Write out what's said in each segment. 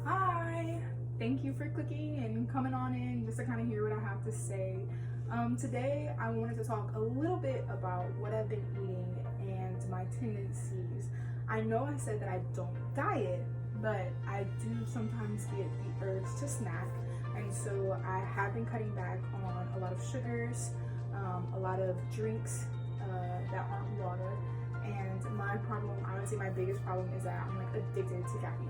Hi, thank you for clicking and coming on in just to kind of hear what I have to say. Today I wanted to talk a little bit about what I've been eating and my tendencies. I know I said that I don't diet, but I do sometimes get the urge to snack, and so I have been cutting back on a lot of sugars, a lot of drinks that aren't water, and my problem, I would say my biggest problem is that I'm like addicted to caffeine.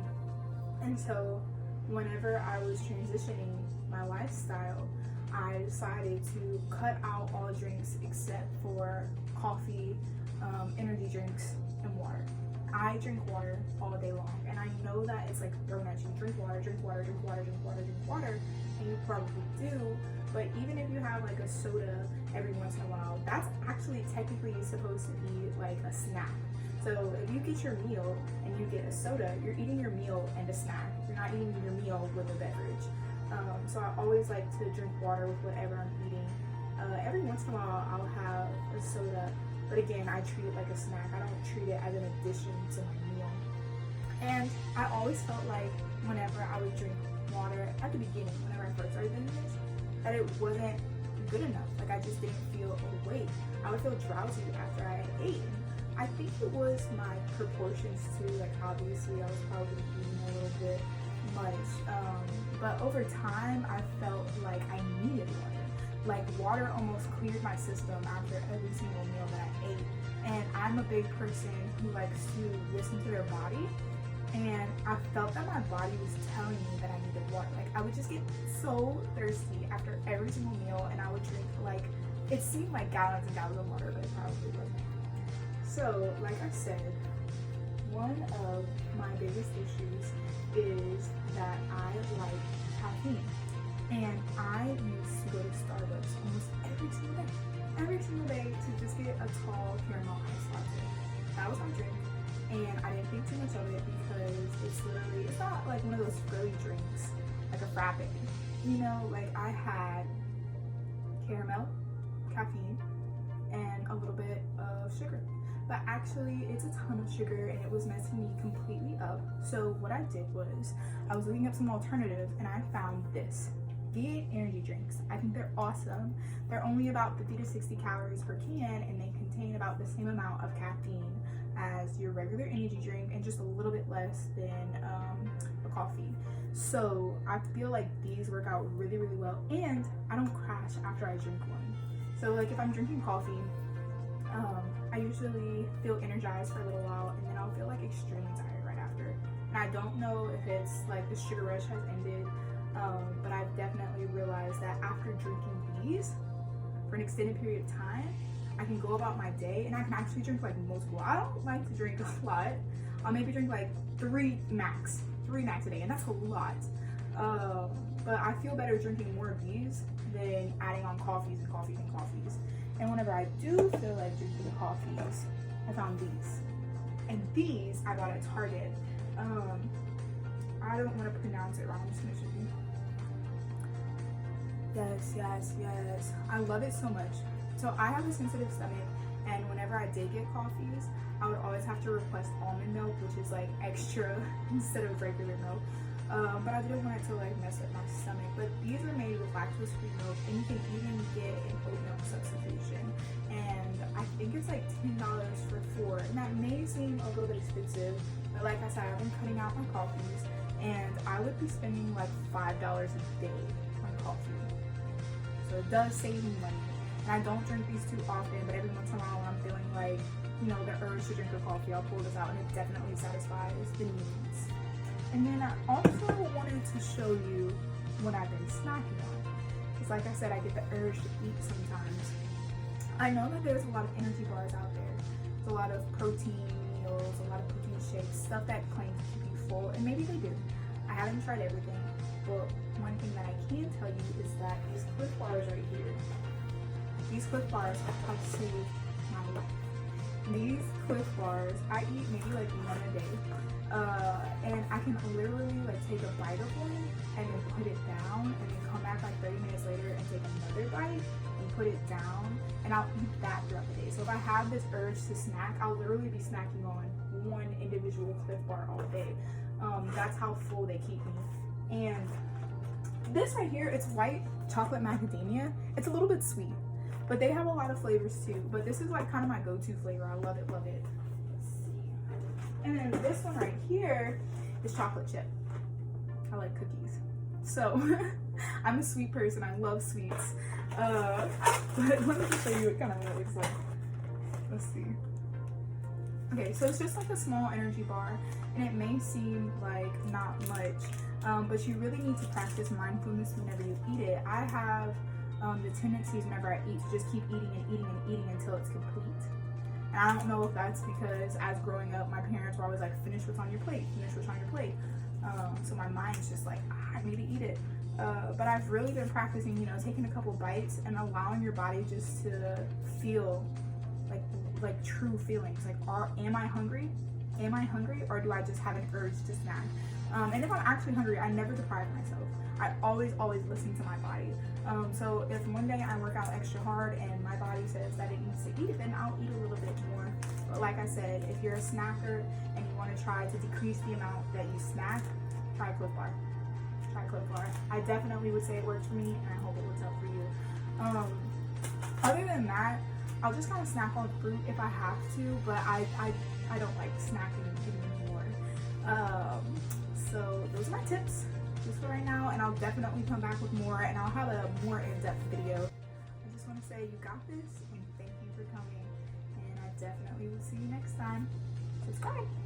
And so whenever I was transitioning my lifestyle, I decided to cut out all drinks except for coffee, energy drinks, and water. I drink water all day long, and I know that it's like thrown at you, drink water, drink water, drink water, drink water, drink water, and you probably do, but even if you have like a soda every once in a while, that's actually technically supposed to be like a snack. So if you get your meal and you get a soda, you're eating your meal and a snack. You're not eating your meal with a beverage. So I always like to drink water with whatever I'm eating. Every once in a while, I'll have a soda, but again, I treat it like a snack. I don't treat it as an addition to my meal. And I always felt like whenever I would drink water at the beginning, whenever I first started doing this, that it wasn't good enough. Like I just didn't feel awake. I would feel drowsy after I had eaten. I think it was my proportions too, like obviously I was probably eating a little bit much, but over time I felt like I needed water. Like water almost cleared my system after every single meal that I ate, and I'm a big person who likes to listen to their body, and I felt that my body was telling me that I needed water. Like I would just get so thirsty after every single meal, and I would drink like, it seemed like gallons and gallons of water, but it probably wasn't. So, like I said, one of my biggest issues is that I like caffeine. And I used to go to Starbucks almost every single day to just get a tall caramel iced latte. That was my drink. And I didn't think too much of it because it's not like one of those girly drinks, like a frappe. You know, like I had caramel, caffeine, and a little bit of sugar. But actually it's a ton of sugar and it was messing me completely up. So what I did was I was looking up some alternatives and I found this vegan energy drinks. I think they're awesome. They're only about 50 to 60 calories per can, and they contain about the same amount of caffeine as your regular energy drink and just a little bit less than a coffee. So I feel like these work out really, really well, and I don't crash after I drink one. So like if I'm drinking coffee, I usually feel energized for a little while, and then I'll feel like extremely tired right after. And I don't know if it's like the sugar rush has ended, but I've definitely realized that after drinking these for an extended period of time, I can go about my day and I can actually drink like multiple. I don't like to drink a lot. I'll maybe drink like three max a day, and that's a lot. But I feel better drinking more of these than adding on coffees and coffees and coffees. And whenever I do feel like drinking coffees, I found these. And these I got at Target. I don't want to pronounce it wrong. I'm just going to show you. Yes. I love it so much. So I have a sensitive stomach, and whenever I did get coffees, I would always have to request almond milk, which is like extra instead of regular milk. But I didn't want it to like mess up my stomach. But these are made with lactose-free milk, and you can even get an oat milk substitution. And I think it's like $10 for 4. And that may seem a little bit expensive, but like I said, I've been cutting out my coffees, and I would be spending like $5 a day on coffee. So it does save me money. And I don't drink these too often, but every once in a while when I'm feeling like, you know, the urge to drink a coffee, I'll pull this out, and it definitely satisfies the needs. And then I also wanted to show you what I've been snacking on. Because like I said, I get the urge to eat sometimes. I know that there's a lot of energy bars out there. There's a lot of protein meals, a lot of protein shakes, stuff that claim to keep you full, and maybe they do. I haven't tried everything, but one thing that I can tell you is that these Cliff Bars right here, these Cliff Bars have saved my life. These Cliff Bars, I eat maybe like one a day, and I can literally like take a bite of one and then put it down, and then come back like 30 minutes later and take another bite and put it down, and I'll eat that throughout the day. So if I have this urge to snack, I'll literally be snacking on one individual Cliff Bar all day. That's how full they keep me. And this right here, it's white chocolate macadamia. It's a little bit sweet, but they have a lot of flavors too. But this is like kind of my go-to flavor. I love it, love it. Let's see. And then this one right here is chocolate chip. I like cookies. So I'm a sweet person. I love sweets. But let me just show you what kind of looks like. Let's see. Okay, so it's just like a small energy bar, and it may seem like not much, but you really need to practice mindfulness whenever you eat it. I have the tendencies whenever I eat to just keep eating and eating and eating until it's complete. And I don't know if that's because as growing up, my parents were always like, finish what's on your plate, finish what's on your plate. So my mind's just like, I need to eat it. But I've really been practicing, you know, taking a couple bites and allowing your body just to feel like true feelings. Like, am I hungry? Am I hungry, or do I just have an urge to snack? And if I'm actually hungry, I never deprive myself. I always listen to my body. So if one day I work out extra hard and my body says that it needs to eat, then I'll eat a little bit more. But like I said, if you're a snacker and you want to try to decrease the amount that you snack, try Cliff Bar. Try Cliff Bar. I definitely would say it works for me, and I hope it works out for you. Other than that, I'll just kind of snack on fruit if I have to, but I don't like snacking anymore. So those are my tips just for right now, and I'll definitely come back with more, and I'll have a more in-depth video. I just want to say you got this, and thank you for coming, and I definitely will see you next time. Subscribe.